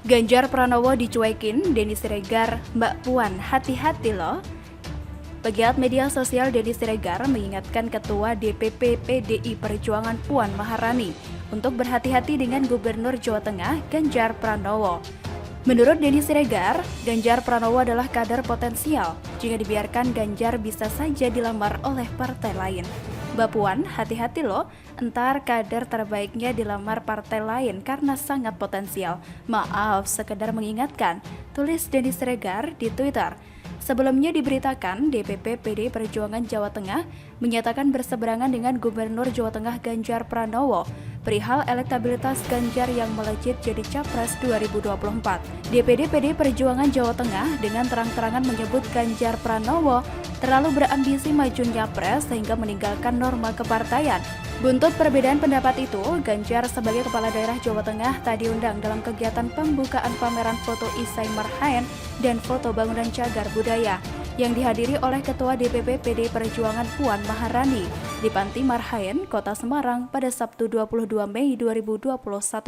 Ganjar Pranowo dicuekin, Denny Siregar, Mbak Puan hati-hati loh. Pegiat media sosial Denny Siregar mengingatkan Ketua DPP PDI Perjuangan Puan Maharani untuk berhati-hati dengan Gubernur Jawa Tengah Ganjar Pranowo. Menurut Denny Siregar, Ganjar Pranowo adalah kader potensial. Jika dibiarkan, Ganjar bisa saja dilamar oleh partai lain. Mbak Puan, hati-hati loh, entar kader terbaiknya dilamar partai lain karena sangat potensial. Maaf, sekedar mengingatkan, tulis Denny Siregar di Twitter. Sebelumnya diberitakan, DPP PDI Perjuangan Jawa Tengah menyatakan berseberangan dengan Gubernur Jawa Tengah Ganjar Pranowo perihal elektabilitas Ganjar yang melejit jadi Capres 2024. DPD PDI Perjuangan Jawa Tengah dengan terang-terangan menyebut Ganjar Pranowo terlalu berambisi maju Nyapres sehingga meninggalkan norma kepartaian. Buntut perbedaan pendapat itu, Ganjar sebagai Kepala Daerah Jawa Tengah tak diundang dalam kegiatan pembukaan pameran foto Isai Marhaen dan foto bangunan cagar budaya yang dihadiri oleh Ketua DPP PDI Perjuangan Puan Maharani di Panti Marhaen, Kota Semarang pada Sabtu 22 Mei 2021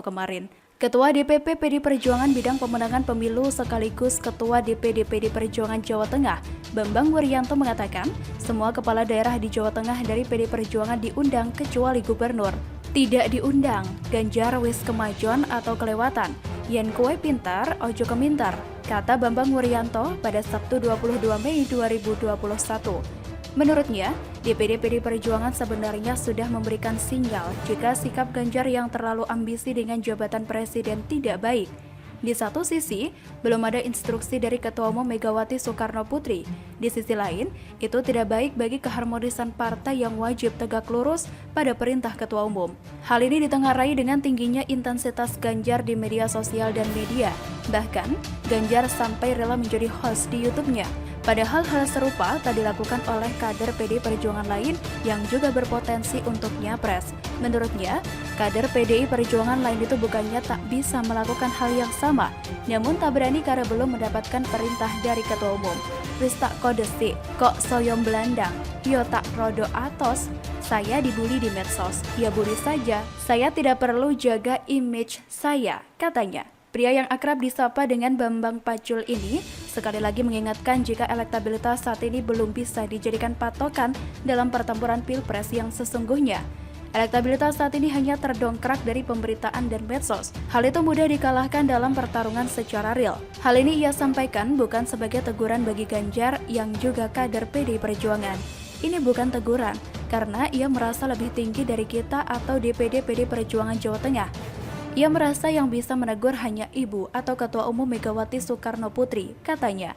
kemarin. Ketua DPP PDI Perjuangan Bidang Pemenangan Pemilu sekaligus Ketua DPD PDI Perjuangan Jawa Tengah, Bambang Wuryanto mengatakan, semua kepala daerah di Jawa Tengah dari PDI Perjuangan diundang kecuali gubernur. Tidak diundang, Ganjar wis kemajon atau kelewatan, yen kue pintar, ojo kemintar, kata Bambang Wuryanto pada Sabtu 22 Mei 2021. Menurutnya, DPD PDI Perjuangan sebenarnya sudah memberikan sinyal jika sikap Ganjar yang terlalu ambisi dengan jabatan presiden tidak baik. Di satu sisi, belum ada instruksi dari Ketua Umum Megawati Soekarno Putri. Di sisi lain, itu tidak baik bagi keharmonisan partai yang wajib tegak lurus pada perintah Ketua Umum. Hal ini ditengarai dengan tingginya intensitas Ganjar di media sosial dan media. Bahkan, Ganjar sampai rela menjadi host di YouTube-nya. Padahal hal serupa tak dilakukan oleh kader PDI Perjuangan lain yang juga berpotensi untuk nyapres. Menurutnya, kader PDI Perjuangan lain itu bukannya tak bisa melakukan hal yang sama, namun tak berani karena belum mendapatkan perintah dari Ketua Umum. Wis tak kodesi, kok soyom belandang, yo tak rodo atos, saya dibully di medsos, ya bully saja, saya tidak perlu jaga image saya, katanya. Pria yang akrab disapa dengan Bambang Pacul ini sekali lagi mengingatkan jika elektabilitas saat ini belum bisa dijadikan patokan dalam pertempuran Pilpres yang sesungguhnya. Elektabilitas saat ini hanya terdongkrak dari pemberitaan dan medsos. Hal itu mudah dikalahkan dalam pertarungan secara real. Hal ini ia sampaikan bukan sebagai teguran bagi Ganjar yang juga kader PDI Perjuangan. Ini bukan teguran, karena ia merasa lebih tinggi dari kita atau DPD PDI Perjuangan Jawa Tengah. Ia merasa yang bisa menegur hanya Ibu atau Ketua Umum Megawati Soekarno Putri, katanya.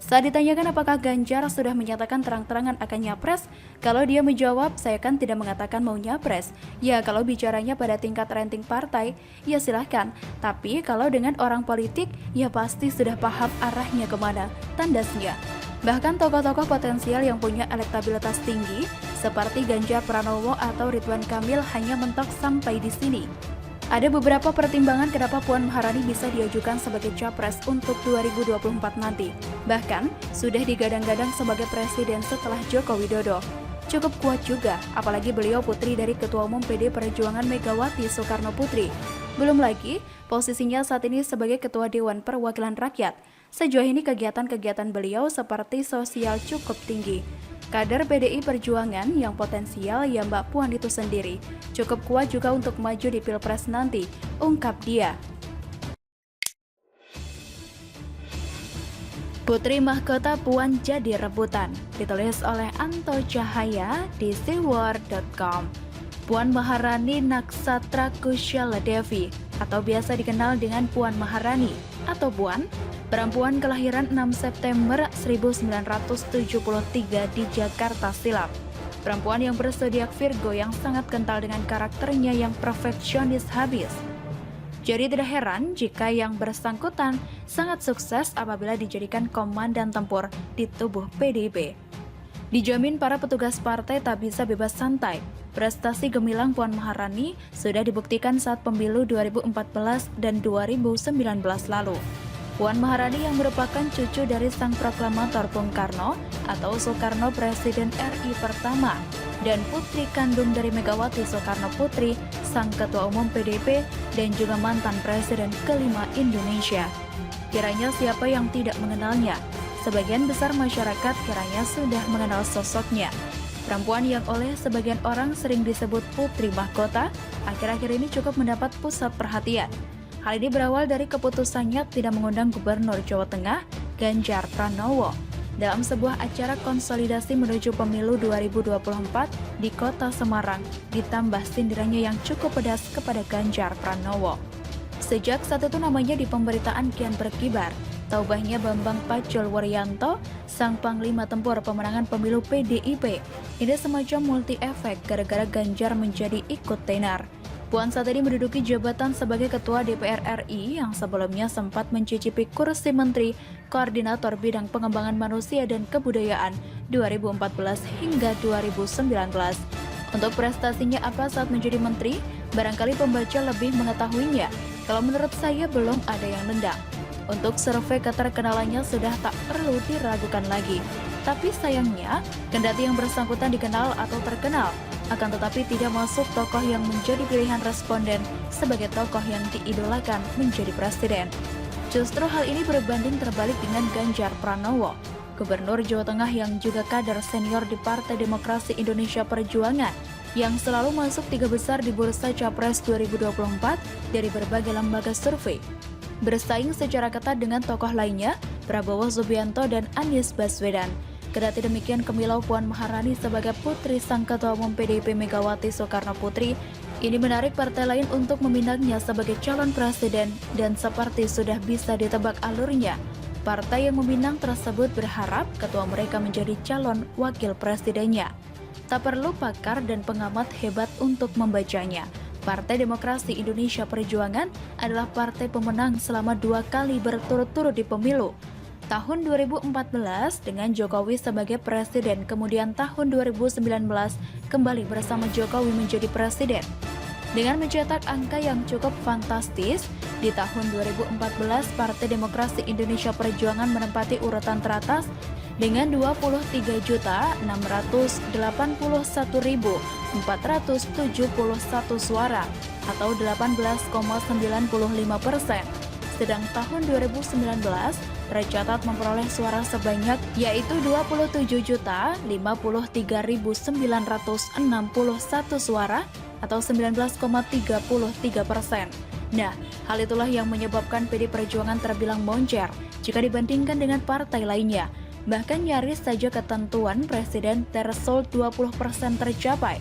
Saat ditanyakan apakah Ganjar sudah menyatakan terang-terangan akan nyapres, kalau dia menjawab, saya kan tidak mengatakan mau nyapres. Ya, kalau bicaranya pada tingkat ranting partai, ya silahkan. Tapi kalau dengan orang politik, ya pasti sudah paham arahnya kemana, tandasnya. Bahkan tokoh-tokoh potensial yang punya elektabilitas tinggi, seperti Ganjar Pranowo atau Ridwan Kamil hanya mentok sampai di sini. Ada beberapa pertimbangan kenapa Puan Maharani bisa diajukan sebagai capres untuk 2024 nanti. Bahkan, sudah digadang-gadang sebagai presiden setelah Joko Widodo. Cukup kuat juga, apalagi beliau putri dari Ketua Umum PDI Perjuangan Megawati Soekarno Putri. Belum lagi, posisinya saat ini sebagai Ketua Dewan Perwakilan Rakyat. Sejauh ini kegiatan-kegiatan beliau seperti sosial cukup tinggi. Kader PDI Perjuangan yang potensial ya Mbak Puan itu sendiri. Cukup kuat juga untuk maju di Pilpres nanti, ungkap dia. Putri Mahkota Puan jadi rebutan, ditulis oleh Anto Cahaya di siwar.com. Puan Maharani Naksatra Kusyala Devi atau biasa dikenal dengan Puan Maharani atau Puan, perempuan kelahiran 6 September 1973 di Jakarta silam. Perempuan yang berzodiak Virgo yang sangat kental dengan karakternya yang perfeksionis habis. Jadi tidak heran jika yang bersangkutan sangat sukses apabila dijadikan komandan tempur di tubuh PDIP. Dijamin para petugas partai tak bisa bebas santai. Prestasi gemilang Puan Maharani sudah dibuktikan saat pemilu 2014 dan 2019 lalu. Puan Maharani yang merupakan cucu dari sang proklamator Bung Karno atau Soekarno Presiden RI pertama, dan putri kandung dari Megawati Soekarno Putri, sang Ketua Umum PDIP dan juga mantan Presiden kelima Indonesia. Kiranya siapa yang tidak mengenalnya? Sebagian besar masyarakat kiranya sudah mengenal sosoknya. Perempuan yang oleh sebagian orang sering disebut putri mahkota, akhir-akhir ini cukup mendapat pusat perhatian. Hal ini berawal dari keputusannya tidak mengundang Gubernur Jawa Tengah, Ganjar Pranowo, dalam sebuah acara konsolidasi menuju pemilu 2024 di kota Semarang, ditambah sindirannya yang cukup pedas kepada Ganjar Pranowo. Sejak saat itu namanya di pemberitaan kian berkibar. Taubahnya Bambang Pacul Wuryanto, sang panglima tempur pemenangan pemilu PDIP. Ini semacam multi efek gara-gara Ganjar menjadi ikut tenar. Puan saat ini menduduki jabatan sebagai Ketua DPR RI yang sebelumnya sempat mencicipi kursi Menteri Koordinator Bidang Pengembangan Manusia dan Kebudayaan 2014 hingga 2019. Untuk prestasinya apa saat menjadi menteri, barangkali pembaca lebih mengetahuinya. Kalau menurut saya belum ada yang nendang. Untuk survei keterkenalannya sudah tak perlu diragukan lagi. Tapi sayangnya, kendati yang bersangkutan dikenal atau terkenal, akan tetapi tidak masuk tokoh yang menjadi pilihan responden sebagai tokoh yang diidolakan menjadi presiden. Justru hal ini berbanding terbalik dengan Ganjar Pranowo, Gubernur Jawa Tengah yang juga kader senior di Partai Demokrasi Indonesia Perjuangan, yang selalu masuk 3 besar di bursa Capres 2024 dari berbagai lembaga survei. Bersaing secara ketat dengan tokoh lainnya, Prabowo Subianto dan Anies Baswedan. Kendati demikian, Kemilau Puan Maharani sebagai putri sang Ketua Umum PDIP Megawati Soekarno Putri ini menarik partai lain untuk memindahnya sebagai calon presiden, dan seperti sudah bisa ditebak alurnya, partai yang meminang tersebut berharap ketua mereka menjadi calon wakil presidennya. Tak perlu pakar dan pengamat hebat untuk membacanya. Partai Demokrasi Indonesia Perjuangan adalah partai pemenang selama 2 kali berturut-turut di pemilu. Tahun 2014 dengan Jokowi sebagai presiden, kemudian tahun 2019 kembali bersama Jokowi menjadi presiden. Dengan mencetak angka yang cukup fantastis, di tahun 2014 Partai Demokrasi Indonesia Perjuangan menempati urutan teratas dengan 23.681.471 suara atau 18,95%. Sedang tahun 2019 tercatat memperoleh suara sebanyak yaitu 27.053.961 suara atau 19,33%. Nah, hal itulah yang menyebabkan PD Perjuangan terbilang moncer jika dibandingkan dengan partai lainnya. Bahkan nyaris saja ketentuan presiden threshold 20% tercapai.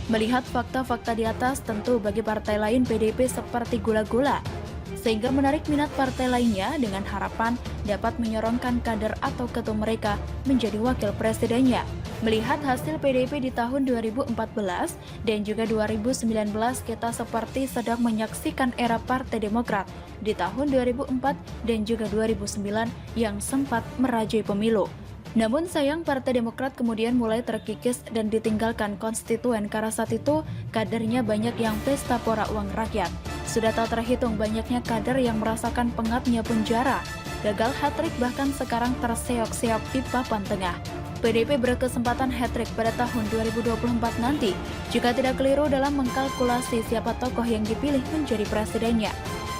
Melihat fakta-fakta di atas, tentu bagi partai lain PDIP seperti gula-gula, sehingga menarik minat partai lainnya dengan harapan dapat menyorongkan kader atau ketua mereka menjadi wakil presidennya. Melihat hasil PDIP di tahun 2014 dan juga 2019, kita seperti sedang menyaksikan era Partai Demokrat di tahun 2004 dan juga 2009 yang sempat merajai pemilu. Namun sayang Partai Demokrat kemudian mulai terkikis dan ditinggalkan konstituen karena saat itu kadernya banyak yang pesta pora uang rakyat. Sudah tak terhitung banyaknya kader yang merasakan pengapnya penjara, gagal hat-trick bahkan sekarang terseok-seok di papan tengah. PDIP berkesempatan hat-trick pada tahun 2024 nanti jika tidak keliru dalam mengkalkulasi siapa tokoh yang dipilih menjadi presidennya.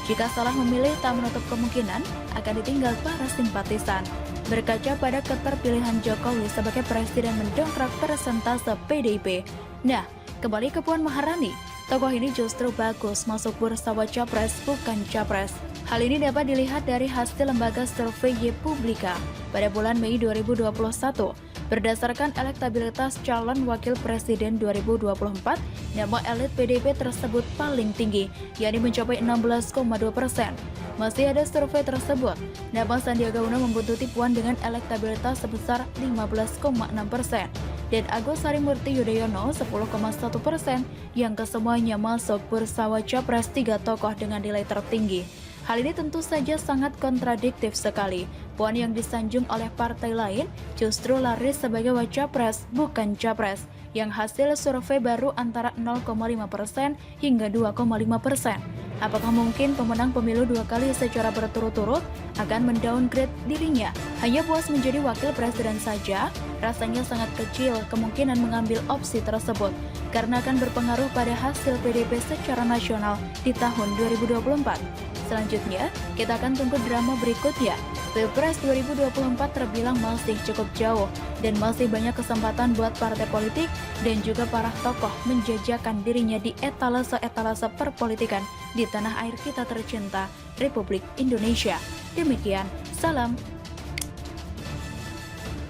Jika salah memilih, tak menutup kemungkinan akan ditinggal para simpatisan. Berkaca pada keterpilihan Jokowi sebagai presiden mendongkrak persentase PDIP. Nah, kembali ke Puan Maharani. Tokoh ini justru bagus masuk bursa Capres bukan Capres. Hal ini dapat dilihat dari hasil lembaga survei Republika pada bulan Mei 2021. Berdasarkan elektabilitas calon wakil presiden 2024, nama elit PDIP tersebut paling tinggi, yakni mencapai 16,2%. Masih ada survei tersebut, nama Sandiaga Uno membuntuti Puan dengan elektabilitas sebesar 15,6%. Dan Agus Harimurti Yudhoyono 10,1%, yang kesemuanya masuk bursa Capres 3 tokoh dengan nilai tertinggi. Hal ini tentu saja sangat kontradiktif sekali. Puan yang disanjung oleh partai lain justru laris sebagai Capres bukan Capres, yang hasil survei baru antara 0,5% hingga 2,5%. Apakah mungkin pemenang pemilu 2 kali secara berturut-turut akan mendowngrade dirinya? Hanya puas menjadi wakil presiden saja? Rasanya sangat kecil kemungkinan mengambil opsi tersebut, karena akan berpengaruh pada hasil PDP secara nasional di tahun 2024. Selanjutnya, kita akan tunggu drama berikutnya. Pilpres 2024 terbilang masih cukup jauh, dan masih banyak kesempatan buat partai politik dan juga para tokoh menjajakan dirinya di etalase-etalase perpolitikan di tanah air kita tercinta, Republik Indonesia. Demikian, salam